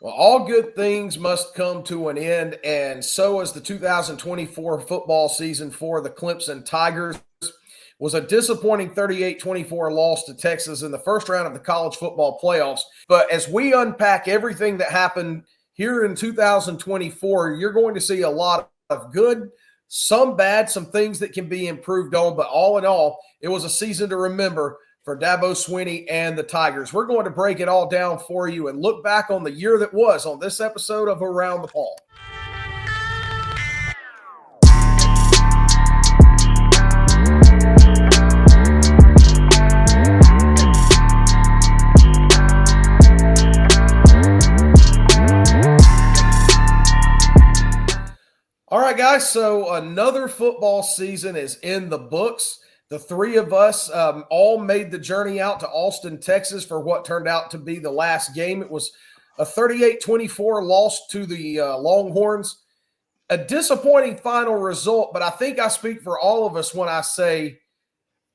Well, all good things must come to an end, and so is the 2024 football season for the Clemson Tigers. Was a disappointing 38-24 loss to Texas in the first round of the college football playoffs. But as we unpack everything that happened here in 2024, you're going to see a lot of good, some bad, some things that can be improved on. But all in all, it was a season to remember for Dabo Swinney and the Tigers. We're going to break it all down for you and look back on the year that was on this episode of Around the Ball. All right, guys, so another football season is in the books. The three of us all made the journey out to Austin, Texas for what turned out to be the last game. It was a 38-24 loss to the Longhorns. A disappointing final result, but I think I speak for all of us when I say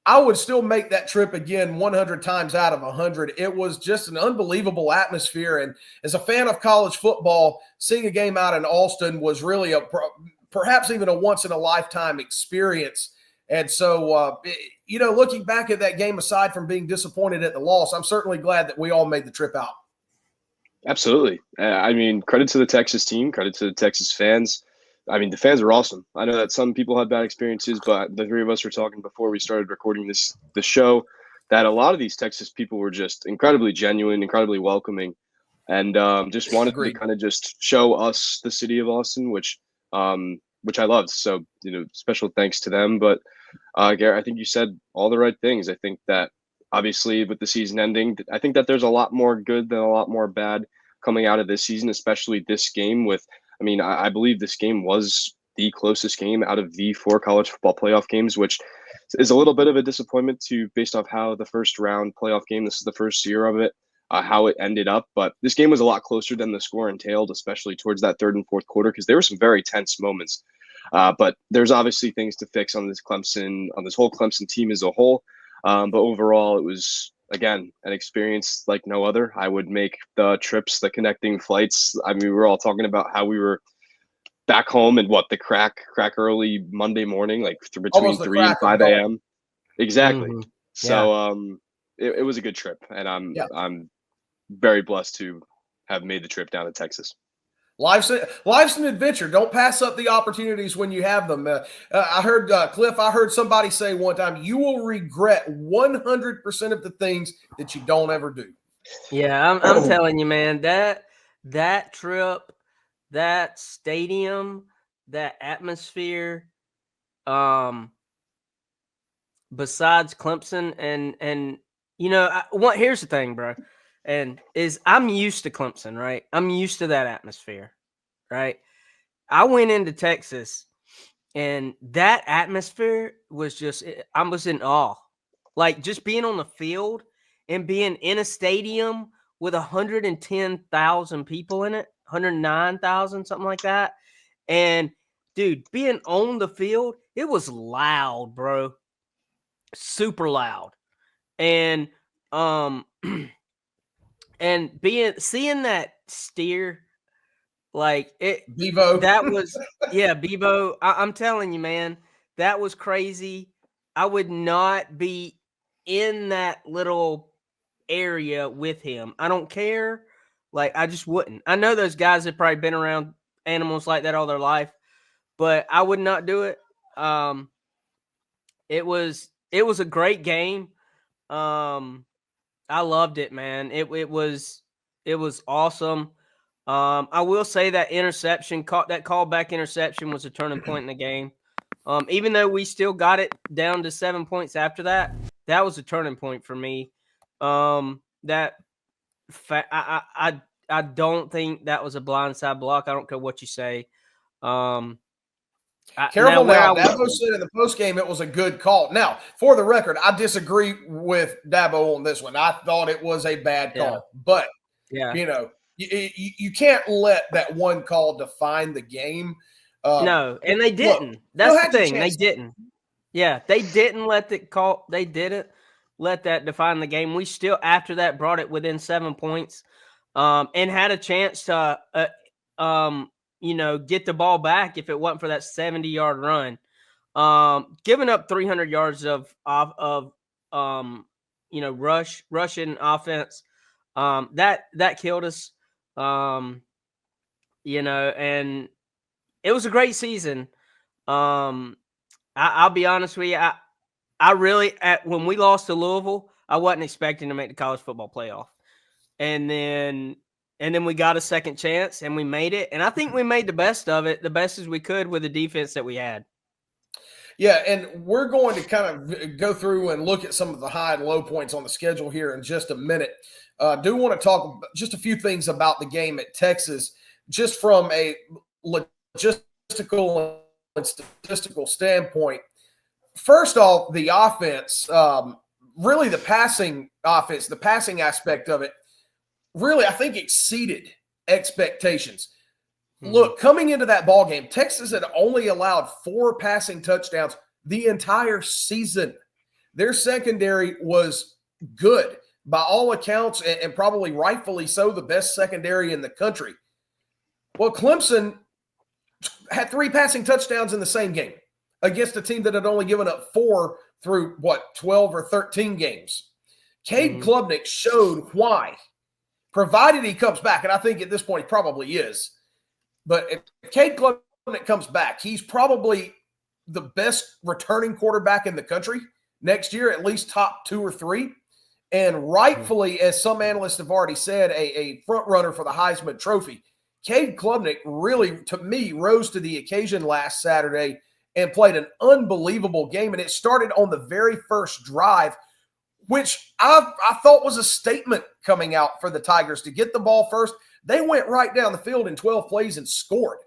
I would still make that trip again 100 times out of 100. It was just an unbelievable atmosphere, and as a fan of college football, seeing a game out in Austin was really perhaps even a once-in-a-lifetime experience. And so, looking back at that game, aside from being disappointed at the loss, I'm certainly glad that we all made the trip out. Absolutely. I mean, credit to the Texas team, credit to the Texas fans. I mean, the fans are awesome. I know that some people had bad experiences, but the three of us were talking before we started recording the show that a lot of these Texas people were just incredibly genuine, incredibly welcoming, and just wanted to kind of just show us the city of Austin, which I loved. So, special thanks to them. But Garrett, I think you said all the right things. I think that obviously with the season ending, I think that there's a lot more good than a lot more bad coming out of this season, especially this game I believe this game was the closest game out of the 4 college football playoff games, which is a little bit of a disappointment based off how the first round playoff game, this is the first year of it, how it ended up. But this game was a lot closer than the score entailed, especially towards that third and fourth quarter, because there were some very tense moments. But there's obviously things to fix on this whole Clemson team as a whole. But overall, it was, again, an experience like no other. I would make the trips, the connecting flights. I mean, we were all talking about how we were back home and the crack early Monday morning, like between 3 and 5 a.m. Exactly. Mm-hmm. So it was a good trip, and I'm very blessed to have made the trip down to Texas. Life's an adventure. Don't pass up the opportunities when you have them. I heard, Cliff, I heard somebody say one time, you will regret 100% of the things that you don't ever do. Yeah, I'm telling you, man, that trip, that stadium, that atmosphere, besides Clemson and here's the thing, bro. And I'm used to Clemson, right? I'm used to that atmosphere, right? I went into Texas, and that atmosphere was I was in awe. Like, just being on the field and being in a stadium with 110,000 people in it, 109,000, something like that. And, dude, being on the field, it was loud, bro. Super loud. And, and seeing that steer, like it, Bevo. That was, Bevo. I'm telling you, man, that was crazy. I would not be in that little area with him. I don't care. Like, I just wouldn't. I know those guys have probably been around animals like that all their life, but I would not do it. It was a great game. I loved it, man. It was awesome. I will say that callback interception was a turning point in the game. Even though we still got it down to 7 points after that, that was a turning point for me. I don't think that was a blindside block. I don't care what you say. Careful now. Dabo said in the postgame it was a good call. Now, for the record, I disagree with Dabo on this one. I thought it was a bad call. But, you can't let that one call define the game. No, and they didn't. Look, that's the thing. They didn't. Yeah, they didn't let the call. They didn't let that define the game. We still, after that, brought it within 7 points. and had a chance to, get the ball back if it wasn't for that 70-yard run. Giving up 300 yards of rushing offense, that killed us. And it was a great season. I'll be honest with you. I really, when we lost to Louisville, I wasn't expecting to make the college football playoff. And then we got a second chance and we made it. And I think we made the best of it, the best as we could with the defense that we had. Yeah, and we're going to kind of go through and look at some of the high and low points on the schedule here in just a minute. Do want to talk just a few things about the game at Texas, just from a logistical and statistical standpoint. First off, the offense, really the passing offense, the passing aspect of it, really I think exceeded expectations. Look, coming into that ball game, Texas had only allowed 4 passing touchdowns the entire season. Their secondary was good by all accounts, and probably rightfully so, the best secondary in the country. Well, Clemson had 3 passing touchdowns in the same game against a team that had only given up 4 through, 12 or 13 games. Cade Klubnik showed why, provided he comes back, and I think at this point he probably is. But if Cade Klubnik comes back, he's probably the best returning quarterback in the country next year, at least top 2 or 3. And rightfully, as some analysts have already said, a front runner for the Heisman Trophy. Cade Klubnik really, to me, rose to the occasion last Saturday and played an unbelievable game. And it started on the very first drive, which I thought was a statement coming out for the Tigers to get the ball first. They went right down the field in 12 plays and scored.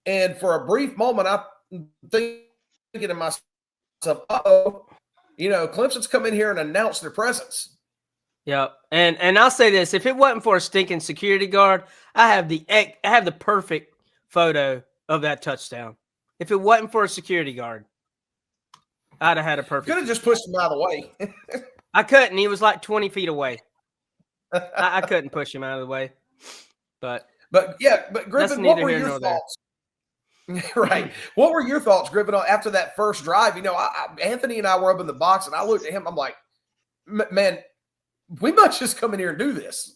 And for a brief moment, I'm thinking to myself, Clemson's come in here and announced their presence. Yeah, and I'll say this: if it wasn't for a stinking security guard, I have the perfect photo of that touchdown. If it wasn't for a security guard, I'd have had a perfect. Could have just pushed him out of the way. I couldn't. He was like 20 feet away. I couldn't push him out of the way. But Griffin, what were your thoughts? Right. What were your thoughts, Griffin, after that first drive? Anthony and I were up in the box, and I looked at him. I'm like, man, we must just come in here and do this.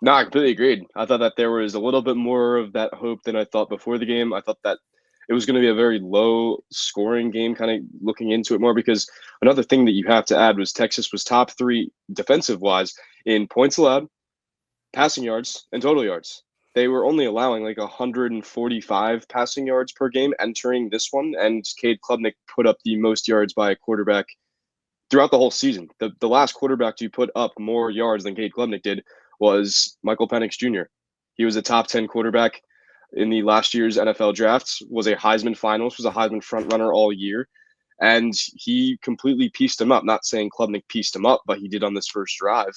No, I completely agreed. I thought that there was a little bit more of that hope than I thought before the game. I thought that it was going to be a very low-scoring game, kind of looking into it more, because another thing that you have to add was Texas was top 3 defensive-wise in points allowed, passing yards, and total yards. They were only allowing like 145 passing yards per game entering this one, and Cade Klubnik put up the most yards by a quarterback throughout the whole season. The last quarterback to put up more yards than Cade Klubnik did was Michael Penix Jr. He was a top 10 quarterback in the last year's NFL drafts, was a Heisman finalist, was a Heisman frontrunner all year, and he completely pieced him up. Not saying Klubnik pieced him up, but he did on this first drive.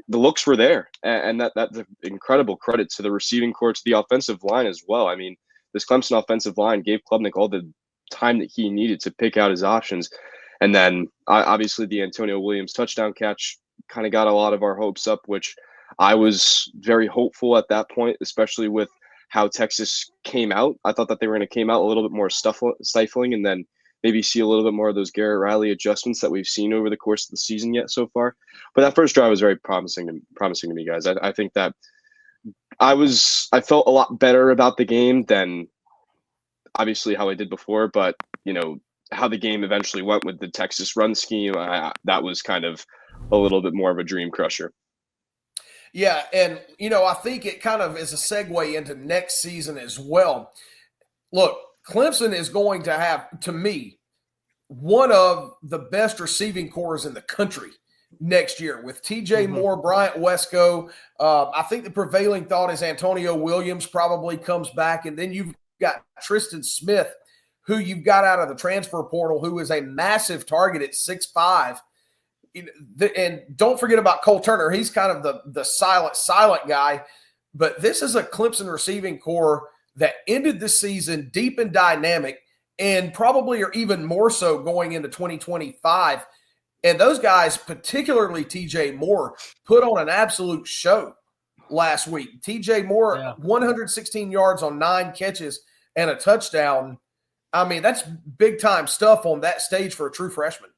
The looks were there, and that's an incredible credit to the receiving corps, to the offensive line as well. I mean, this Clemson offensive line gave Klubnik all the time that he needed to pick out his options. And then obviously the Antonio Williams touchdown catch kind of got a lot of our hopes up, which I was very hopeful at that point, especially with how Texas came out. I thought that they were going to came out a little bit more stifling, and then maybe see a little bit more of those Garrett Riley adjustments that we've seen over the course of the season yet so far. But that first drive was very promising to me, guys. I think that I felt a lot better about the game than obviously how I did before, but how the game eventually went with the Texas run scheme, that was kind of a little bit more of a dream crusher. Yeah, and I think it kind of is a segue into next season as well. Look, Clemson is going to have, to me, one of the best receiving corps in the country next year with TJ Moore, Bryant Wesco. I think the prevailing thought is Antonio Williams probably comes back. And then you've got Tristan Smith, who you've got out of the transfer portal, who is a massive target at 6'5". And don't forget about Cole Turner. He's kind of the silent guy. But this is a Clemson receiving corps that ended the season deep and dynamic, and probably are even more so going into 2025. And those guys, particularly TJ Moore, put on an absolute show last week. TJ Moore, 116 yards on 9 catches and a touchdown. I mean, that's big-time stuff on that stage for a true freshman.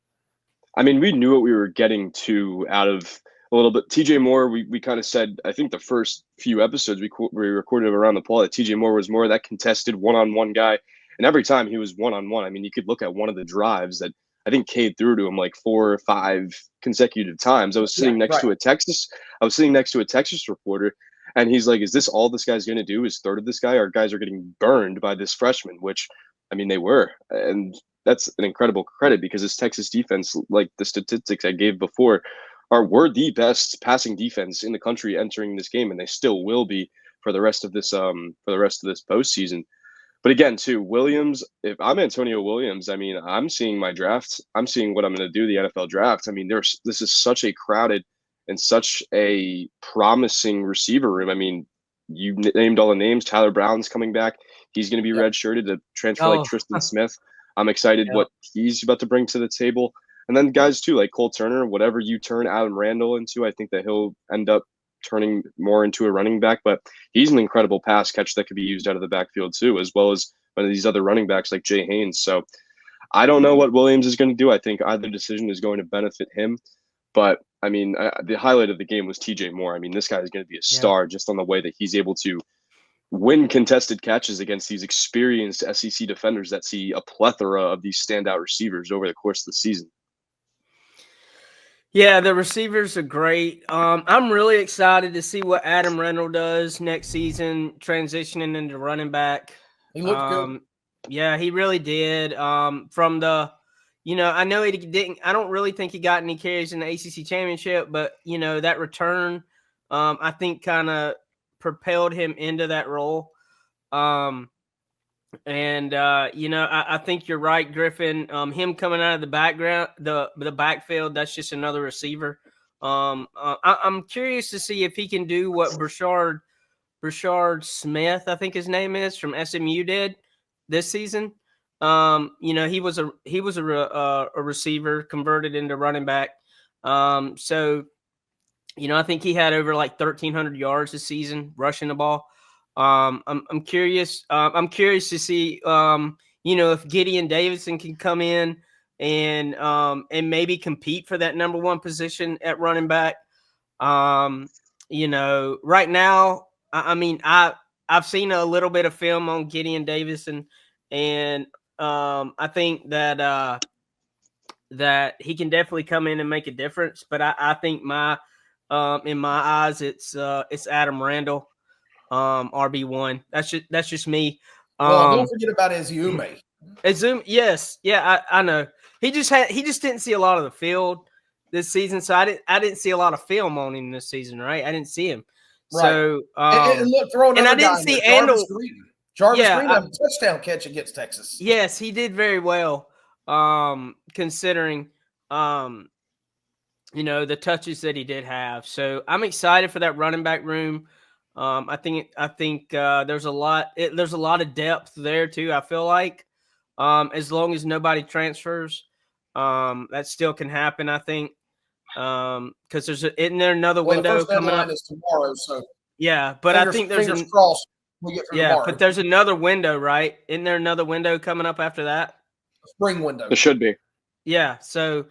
I mean, we knew what we were getting to out of a little bit. TJ Moore, we kind of said, I think the first few episodes we recorded around the poll, that TJ Moore was more that contested one-on-one guy. And every time he was one-on-one, I mean, you could look at one of the drives that I think Cade threw to him like 4 or 5 consecutive times. I was sitting next to a Texas reporter, and he's like, is this all this guy's going to do is throw to this guy? Our guys are getting burned by this freshman, which, I mean, they were. And that's an incredible credit because this Texas defense, like the statistics I gave before, were the best passing defense in the country entering this game, and they still will be for the rest of this postseason. But again, too, Williams, if I'm Antonio Williams, I mean, I'm seeing my draft. I'm seeing what I'm going to do, the NFL draft. I mean, this is such a crowded and such a promising receiver room. I mean, you named all the names. Tyler Brown's coming back. He's going to be redshirted to transfer like Tristan Smith. I'm excited what he's about to bring to the table. And then guys, too, like Cole Turner, whatever you turn Adam Randall into, I think that he'll end up turning more into a running back, but he's an incredible pass catch that could be used out of the backfield too, as well as one of these other running backs like Jay Haynes. So I don't know what Williams is going to do. I think either decision is going to benefit him, but I mean, the highlight of the game was TJ Moore. I mean, this guy is going to be a star just on the way that he's able to win contested catches against these experienced SEC defenders that see a plethora of these standout receivers over the course of the season. Yeah, the receivers are great. I'm really excited to see what Adam Randall does next season, transitioning into running back. He looked good. Yeah, he really did. From the, I know he didn't. I don't really think he got any carries in the ACC championship, but that return, I think, kind of propelled him into that role. I think you're right, Griffin. Him coming out of the background, the backfield, that's just another receiver. I'm curious to see if he can do what Brashard Smith, I think his name is, from SMU did this season. He was a receiver converted into running back. I think he had over like 1,300 yards this season rushing the ball. I'm curious. I'm curious to see, if Gideon Davidson can come in and maybe compete for that number 1 position at running back. Right now, I've seen a little bit of film on Gideon Davidson, and I think that he can definitely come in and make a difference. But I think in my eyes, it's Adam Randall. RB1. That's just me. Don't forget about Ezume. Ezume, yes, yeah, I know. He just didn't see a lot of the field this season, so I didn't see a lot of film on him this season, right? I didn't see him. Right. So and look, and I didn't see Jarvis Green. Jarvis Green had a touchdown catch against Texas. Yes, he did very well, considering the touches that he did have. So I'm excited for that running back room. I think there's a lot of depth there too. I feel like, as long as nobody transfers, that still can happen. I think, because isn't there another window coming up? Is tomorrow, so yeah, but I think there's crossed. Tomorrow. But there's another window, right? Isn't there another window coming up after that? Spring window. There should be. Yeah. So,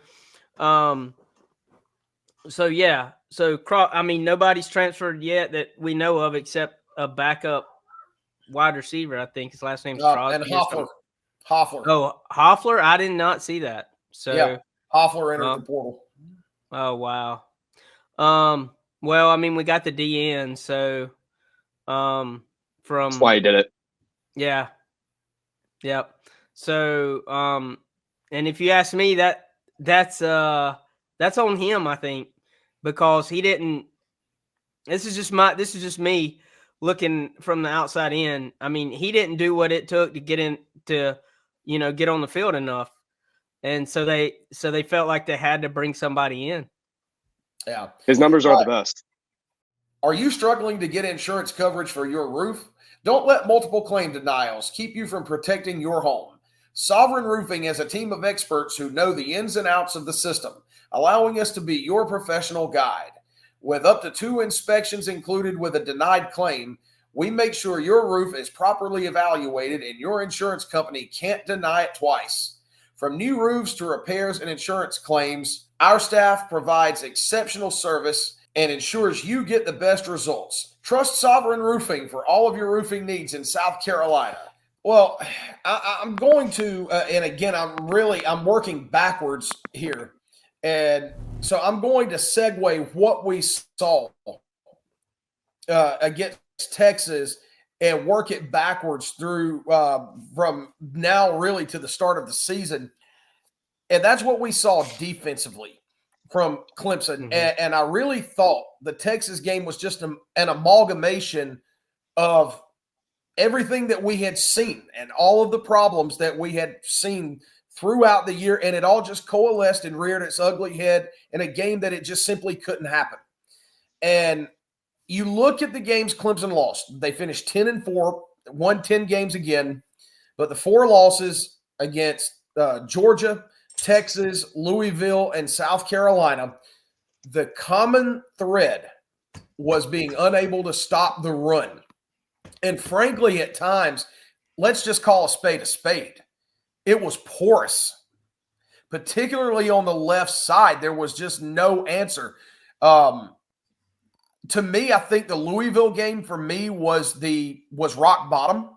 nobody's transferred yet that we know of except a backup wide receiver. I think his last name's Crosby. And Hoffler. Oh, Hoffler? I did not see that. So yeah, Hoffler entered the portal. Oh, wow. We got the DN, so that's why he did it. Yeah. Yep. So, and if you ask me, that's on him, I think, because he didn't. This is just me looking from the outside in. I mean, he didn't do what it took to get on the field enough, and so they felt like they had to bring somebody in. Yeah, his numbers aren't the best. Are you struggling to get insurance coverage for your roof? Don't let multiple claim denials keep you from protecting your home. Sovereign Roofing has a team of experts who know the ins and outs of the system. allowing us to be your professional guide. With up to 2 inspections included with a denied claim, we make sure your roof is properly evaluated and your insurance company can't deny it twice. From new roofs to repairs and insurance claims, our staff provides exceptional service and ensures you get the best results. Trust Sovereign Roofing for all of your roofing needs in South Carolina. Well, I'm going to, and again, I'm working backwards here. And so I'm going to segue what we saw against Texas and work it backwards through from now really to the start of the season. And that's what we saw defensively from Clemson. Mm-hmm. And I really thought the Texas game was just an amalgamation of everything that we had seen and all of the problems that we had seen throughout the year. And it all just coalesced and reared its ugly head in a game that it just simply couldn't happen. And you look at the games Clemson lost. They finished 10-4, won 10 games again, but the 4 losses against Georgia, Texas, Louisville, and South Carolina, the common thread was being unable to stop the run. And frankly, at times, let's just call a spade a spade. It was porous, particularly on the left side. There was just no answer. To me, I think the Louisville game for me was rock bottom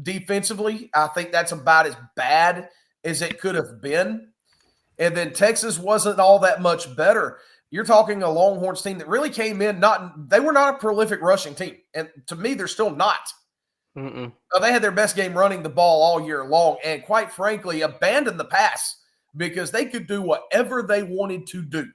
defensively. I think that's about as bad as it could have been. And then Texas wasn't all that much better. You're talking a Longhorns team that really came in they were not a prolific rushing team. And to me, they're still not. They had their best game running the ball all year long and quite frankly abandoned the pass because they could do whatever they wanted to do.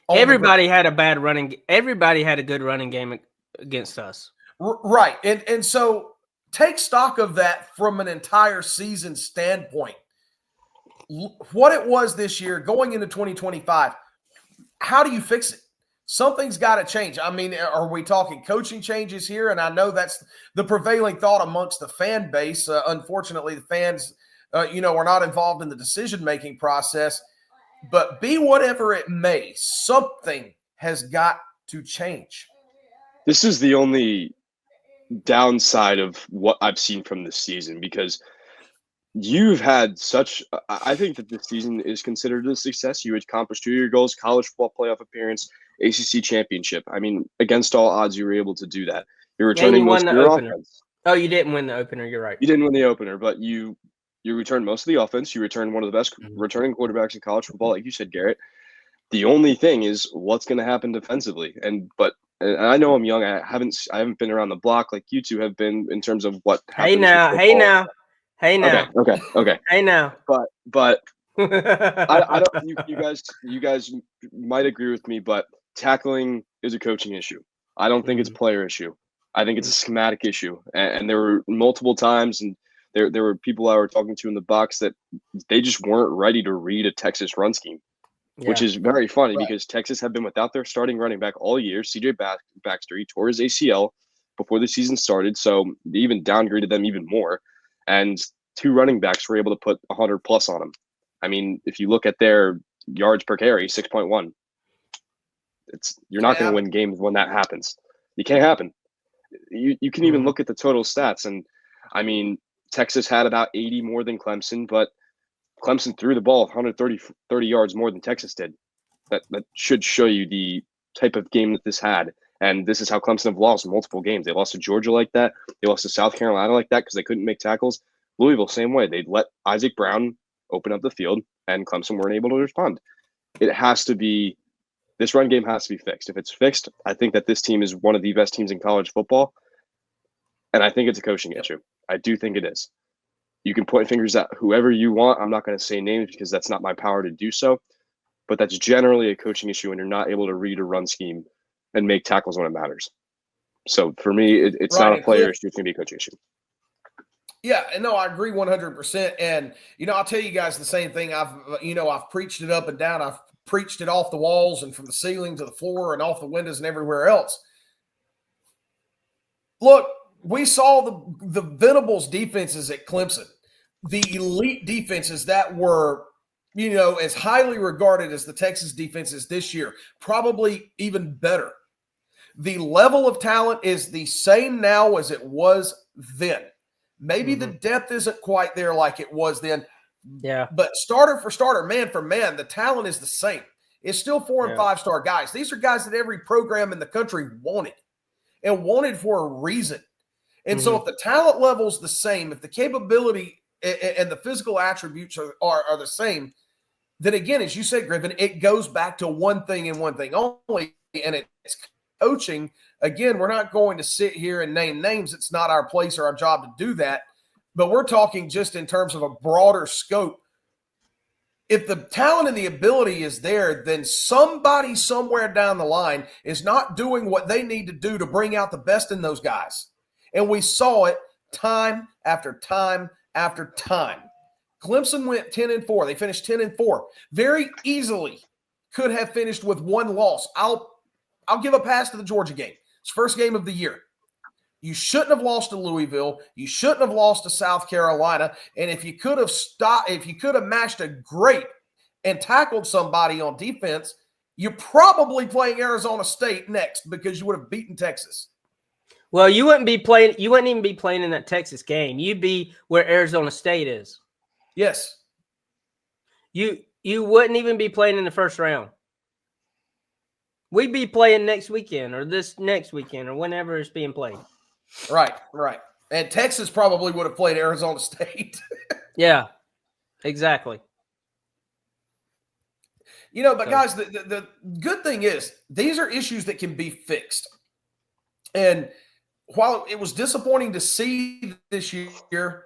Everybody had a good running game against us. Right. And so take stock of that from an entire season standpoint. What it was this year going into 2025, how do you fix it? Something's got to change. I mean, are we talking coaching changes here? And I know that's the prevailing thought amongst the fan base. Unfortunately, the fans, are not involved in the decision-making process. But be whatever it may, something has got to change. This is the only downside of what I've seen from this season because you've had I think that this season is considered a success. You accomplished 2 of your goals, college football playoff appearance, ACC championship. I mean, against all odds, you were able to do that. You're returning most of your offense. Oh, you didn't win the opener. You're right. You didn't win the opener, but you returned most of the offense. You returned one of the best returning quarterbacks in college football, like you said, Garrett. The only thing is what's going to happen defensively. And I know I'm young. I haven't been around the block like you two have been in terms of what happens. Hey now. Okay. Hey now. But I don't. You guys might agree with me, but tackling is a coaching issue. I don't think it's a player issue. I think it's a schematic issue. And there were multiple times, and there were people I were talking to in the box that they just weren't ready to read a Texas run scheme, which is very funny because Texas had been without their starting running back all year. CJ Baxter, he tore his ACL before the season started, so they even downgraded them even more. And 2 running backs were able to put 100 plus on them. I mean, if you look at their yards per carry, 6.1. You're not going to win games when that happens. It can't happen. You can even look at the total stats, and I mean, Texas had about 80 more than Clemson, but Clemson threw the ball 130 yards more than Texas did. That should show you the type of game that this had. And this is how Clemson have lost multiple games. They lost to Georgia like that. They lost to South Carolina like that because they couldn't make tackles. Louisville, same way. They let Isaac Brown open up the field, and Clemson weren't able to respond. This run game has to be fixed. If it's fixed, I think that this team is one of the best teams in college football. And I think it's a coaching issue. I do think it is. You can point fingers at whoever you want. I'm not going to say names because that's not my power to do so. But that's generally a coaching issue when you're not able to read a run scheme and make tackles when it matters. So for me, it's not a player issue. It's going to be a coaching issue. Yeah, and no, I agree 100%. And, I'll tell you guys the same thing. I've preached it up and down. I've preached it off the walls and from the ceiling to the floor and off the windows and everywhere else. Look, we saw the Venables defenses at Clemson, the elite defenses that were as highly regarded as the Texas defense is this year, probably even better. The level of talent is the same now as it was then. Maybe the depth isn't quite there like it was then. Yeah. But starter for starter, man for man, the talent is the same. It's still 4 and 5 star guys. These are guys that every program in the country wanted, and wanted for a reason. And so if the talent level is the same, if the capability and the physical attributes are the same, then again, as you said, Griffin, it goes back to one thing and one thing only, and it's coaching. Again, we're not going to sit here and name names. It's not our place or our job to do that. But we're talking just in terms of a broader scope. If the talent and the ability is there, then somebody somewhere down the line is not doing what they need to do to bring out the best in those guys. And we saw it time after time after time. Clemson went 10-4. They finished 10-4. Very easily could have finished with one loss. I'll give a pass to the Georgia game. It's first game of the year. You shouldn't have lost to Louisville. You shouldn't have lost to South Carolina. And if you could have mashed a grape and tackled somebody on defense, you're probably playing Arizona State next because you would have beaten Texas. Well, you wouldn't even be playing in that Texas game. You'd be where Arizona State is. Yes. You wouldn't even be playing in the first round. We'd be playing next weekend or this next weekend or whenever it's being played. Right. And Texas probably would have played Arizona State. Yeah, exactly. But guys, the good thing is these are issues that can be fixed. And while it was disappointing to see this year,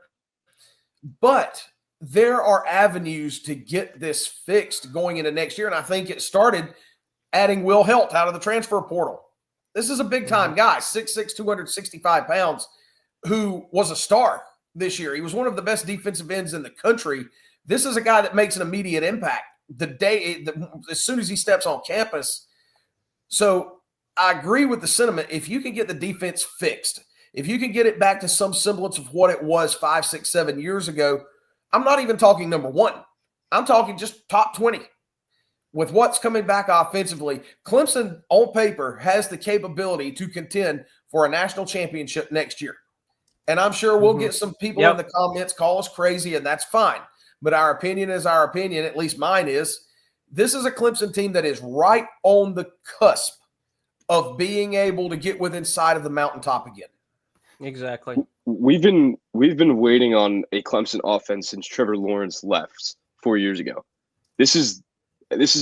but there are avenues to get this fixed going into next year. And I think it started adding Will Helt out of the transfer portal. This is a big-time guy, 6'6", 265 pounds, who was a star this year. He was one of the best defensive ends in the country. This is a guy that makes an immediate impact as soon as he steps on campus. So I agree with the sentiment. If you can get the defense fixed, if you can get it back to some semblance of what it was 5, 6, 7 years ago, I'm not even talking number one. I'm talking just top 20. With what's coming back offensively, Clemson on paper has the capability to contend for a national championship next year. And I'm sure we'll get some people in the comments call us crazy, and that's fine. But our opinion is our opinion, at least mine is. This is a Clemson team that is right on the cusp of being able to get within sight of the mountaintop again. Exactly. We've been waiting on a Clemson offense since Trevor Lawrence left 4 years ago. This is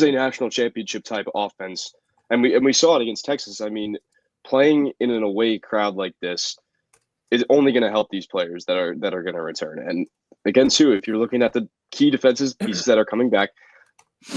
a national championship type offense, and we saw it against Texas. I mean, playing in an away crowd like this is only going to help these players that are going to return. And again, too, if you're looking at the key defenses pieces that are coming back,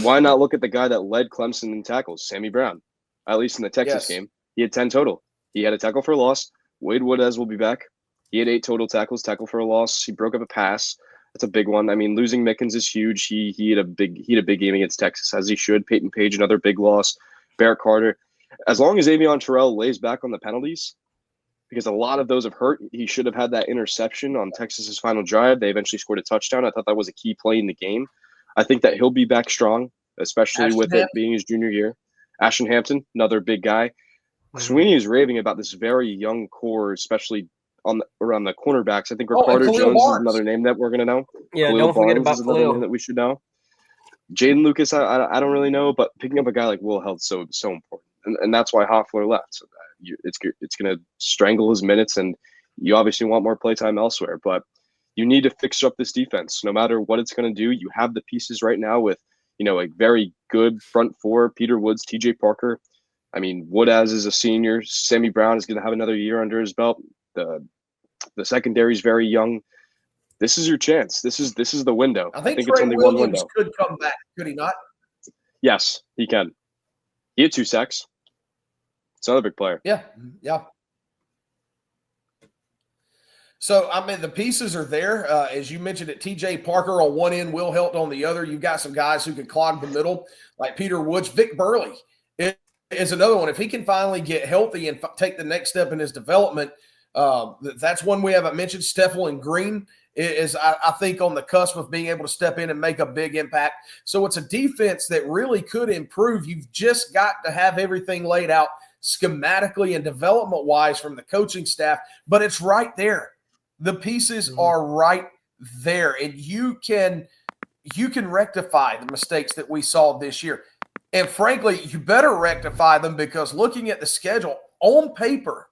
why not look at the guy that led Clemson in tackles, Sammy Brown? At least in the Texas game, he had 10 total. He had a tackle for a loss. Wade Woodaz will be back. He had 8 total tackles, tackle for a loss. He broke up a pass. That's a big one. I mean, losing Mickens is huge. He had a big game against Texas, as he should. Peyton Page, another big loss. Barrett Carter. As long as Avion Terrell lays back on the penalties, because a lot of those have hurt, he should have had that interception on Texas's final drive. They eventually scored a touchdown. I thought that was a key play in the game. I think that he'll be back strong, especially with it being his junior year. Ashton Hampton, another big guy. Sweeney is raving about this very young core, especially around the cornerbacks. I think Ricardo Jones is another name that we're going to know. Yeah, Khalil don't forget Barnes about is another Khalil. name that we should know. Jaden Lucas, I don't really know, but picking up a guy like Will Helt's so important, and that's why Hoffler left. So it's going to strangle his minutes, and you obviously want more playtime elsewhere. But you need to fix up this defense, no matter what it's going to do. You have the pieces right now with a very good front four: Peter Woods, T.J. Parker. I mean, Woodaz is a senior. Sammy Brown is going to have another year under his belt. The secondary is very young. This is your chance. This is the window. I think it's only one Williams window. could come back, could he not? Yes, he can. He had 2 sacks. It's another big player. Yeah. So, I mean, the pieces are there. As you mentioned it, T.J. Parker on one end, Will Helt on the other. You've got some guys who can clog the middle, like Peter Woods. Vic Burley is another one. If he can finally get healthy and take the next step in his development, That's one we haven't mentioned. Steffel and Green is, I think, on the cusp of being able to step in and make a big impact. So it's a defense that really could improve. You've just got to have everything laid out schematically and development-wise from the coaching staff, but it's right there. The pieces are right there, and you can rectify the mistakes that we saw this year. And frankly, you better rectify them, because looking at the schedule on paper,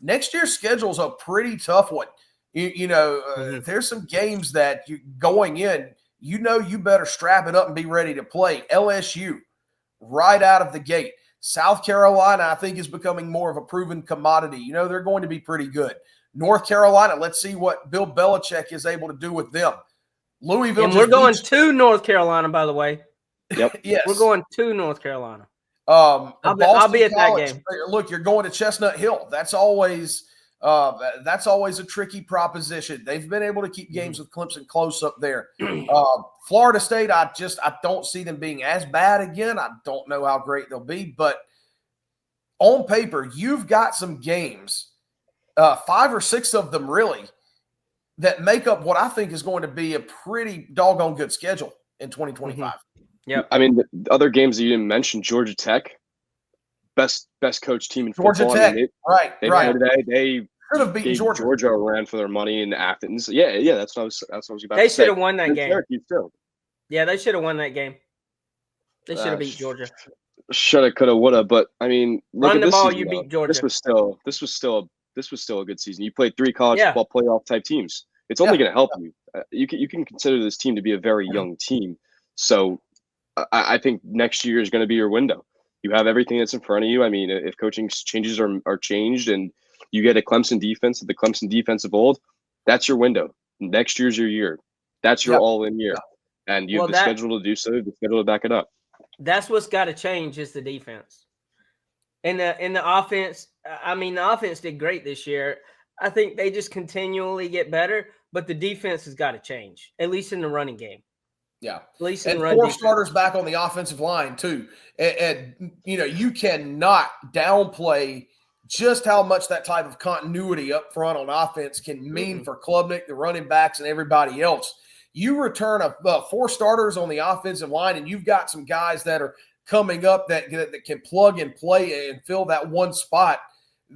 next year's schedule is a pretty tough one. There's some games that going in, you better strap it up and be ready to play. LSU, right out of the gate. South Carolina, I think, is becoming more of a proven commodity. They're going to be pretty good. North Carolina, let's see what Bill Belichick is able to do with them. Louisville. And we're going to North Carolina, by the way. Yep. Yes. We're going to North Carolina. I'll be at that game. Look, you're going to Chestnut Hill. That's always a tricky proposition. They've been able to keep games with Clemson close up there. Florida State, I don't see them being as bad again. I don't know how great they'll be, but on paper, you've got some games, 5 or 6 of them really, that make up what I think is going to be a pretty doggone good schedule in 2025. Yeah, I mean, the other games that you didn't mention, Georgia Tech, best coach team in Georgia football. Tech, right. They could have beaten Georgia a ran for their money in Athens. Yeah. That's what I was about to say. They should have won that game. Syracuse too. Yeah, they should have won that game. They should have beat Georgia. Shoulda, coulda, woulda. But I mean, look run at the this ball. season, You beat though. Georgia. This was still a good season. You played 3 college football playoff type teams. It's only going to help you. You can consider this team to be a very young team. So I think next year is going to be your window. You have everything that's in front of you. I mean, if coaching changes are changed and you get a Clemson defense, the Clemson defense of old, that's your window. Next year's your year. That's your all-in year. And you have the schedule to do so, the schedule to back it up. That's what's got to change is the defense. And the offense, I mean, the offense did great this year. I think they just continually get better, but the defense has got to change, at least in the running game. Yeah. At least and 4 starters back on the offensive line, too. And you cannot downplay just how much that type of continuity up front on offense can mean for Klubnik, the running backs, and everybody else. You return 4 starters on the offensive line, and you've got some guys that are coming up that can plug and play and fill that one spot,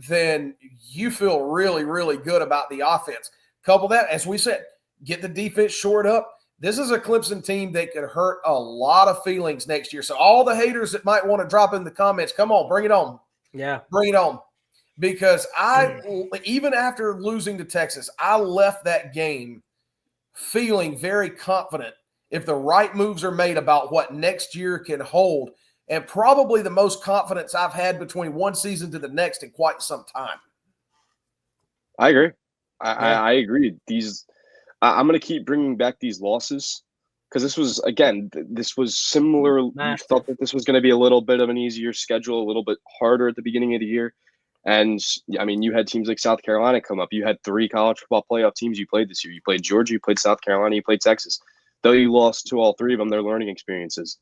then you feel really, really good about the offense. Couple that, as we said, get the defense shored up. This is a Clemson team that could hurt a lot of feelings next year. So all the haters that might want to drop in the comments, come on, bring it on. Yeah. Bring it on. Because even after losing to Texas, I left that game feeling very confident if the right moves are made about what next year can hold, and probably the most confidence I've had between one season to the next in quite some time. I agree. I agree. I'm going to keep bringing back these losses because this was similar. You thought that this was going to be a little bit of an easier schedule, a little bit harder at the beginning of the year. And, I mean, you had teams like South Carolina come up. You had 3 college football playoff teams you played this year. You played Georgia, you played South Carolina, you played Texas. Though you lost to all 3 of them, they're learning experiences.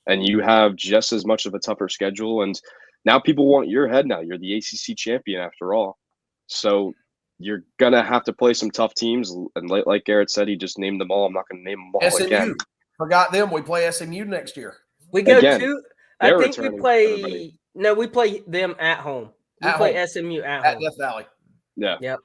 And you have just as much of a tougher schedule. And now people want your head now. You're the ACC champion after all. So you're going to have to play some tough teams. And like Garrett said, he just named them all. I'm not going to name them all SMU. again. Forgot them. We play SMU next year. We go again, to – I think we play – no, we play them at home. We play SMU at home. Death Valley. Yeah. Yep.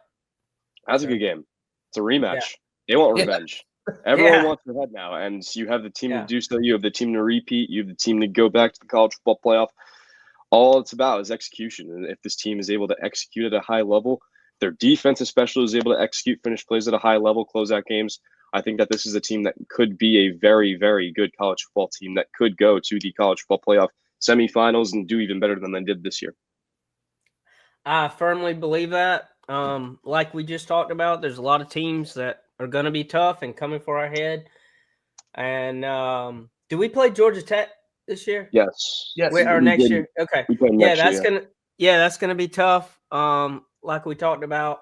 That's a good game. It's a rematch. Yeah. They want revenge. Everyone wants their head now, and you have the team to do so. You have the team to repeat. You have the team to go back to the college football playoff. All it's about is execution. And if this team is able to execute at a high level, their defense especially is able to execute, finish plays at a high level, close out games, I think that this is a team that could be a very, very good college football team that could go to the college football playoff semifinals and do even better than they did this year. I firmly believe that. Like we just talked about, there's a lot of teams that are going to be tough and coming for our head. And do we play Georgia Tech this year? Yes. Or next year? Okay. We play next year. That's gonna be tough. Like we talked about,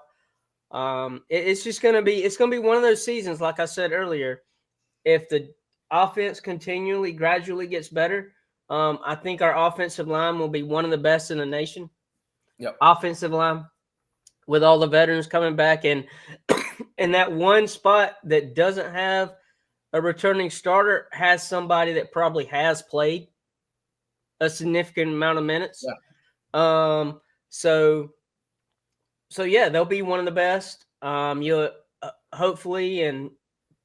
it's just gonna be one of those seasons. Like I said earlier, if the offense gradually gets better, I think our offensive line will be one of the best in the nation. Yep. Offensive line. with all the veterans coming back, and and that one spot that doesn't have a returning starter has somebody that probably has played a significant amount of minutes. Yeah. So yeah, they'll be one of the best. You'll hopefully, and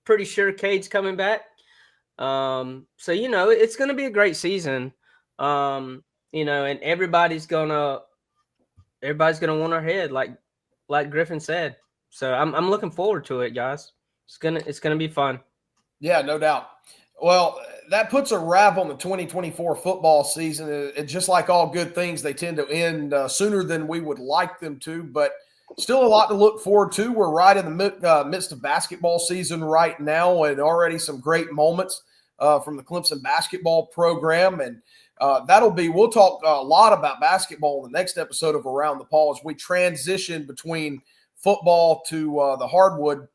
pretty sure Cade's coming back. So it's going to be a great season. And everybody's gonna want our head, like Griffin said. So I'm looking forward to it, guys. It's gonna be fun. Yeah, no doubt. Well, that puts a wrap on the 2024 football season. And just like all good things, they tend to end sooner than we would like them to, but still a lot to look forward to. We're right in the midst of basketball season right now, and already some great moments from the Clemson basketball program. And we'll talk a lot about basketball in the next episode of Around the Paul as we transition between football to the hardwood.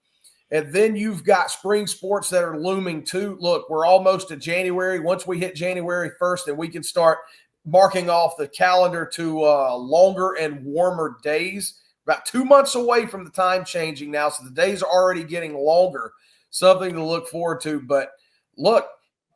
And then you've got spring sports that are looming too. Look, we're almost to January. Once we hit January 1st, and we can start marking off the calendar to longer and warmer days. About 2 months away from the time changing now, so the days are already getting longer. Something to look forward to. But look,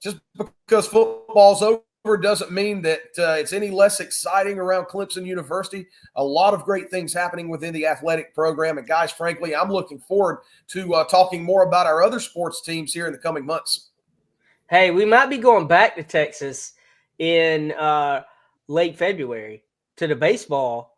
just because football's over doesn't mean that it's any less exciting around Clemson University. A lot of great things happening within the athletic program. And guys, frankly, I'm looking forward to talking more about our other sports teams here in the coming months. Hey, we might be going back to Texas in late February to the baseball.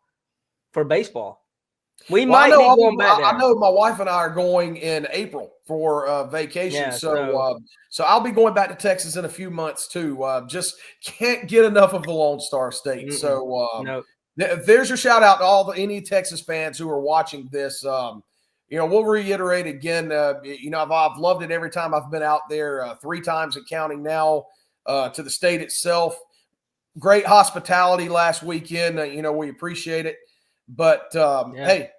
We might be going back there. I know my wife and I are going in April for vacation. Yeah, so I'll be going back to Texas in a few months too. Just can't get enough of the Lone Star State. Mm-mm. So there's your shout out to any Texas fans who are watching this. We'll reiterate again. I've loved it every time I've been out there. 3 times and counting now to the state itself. Great hospitality last weekend. We appreciate it. But, hey,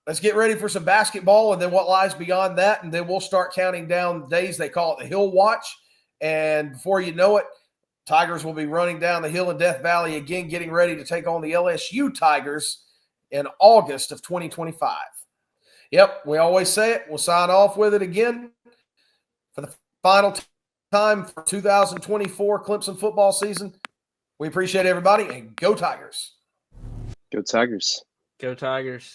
let's get ready for some basketball and then what lies beyond that. And then we'll start counting down the days. They call it the Hill Watch. And before you know it, Tigers will be running down the hill in Death Valley again, getting ready to take on the LSU Tigers in August of 2025. Yep, we always say it. We'll sign off with it again for the final time for 2024 Clemson football season. We appreciate everybody, and go Tigers. Go Tigers. Go Tigers.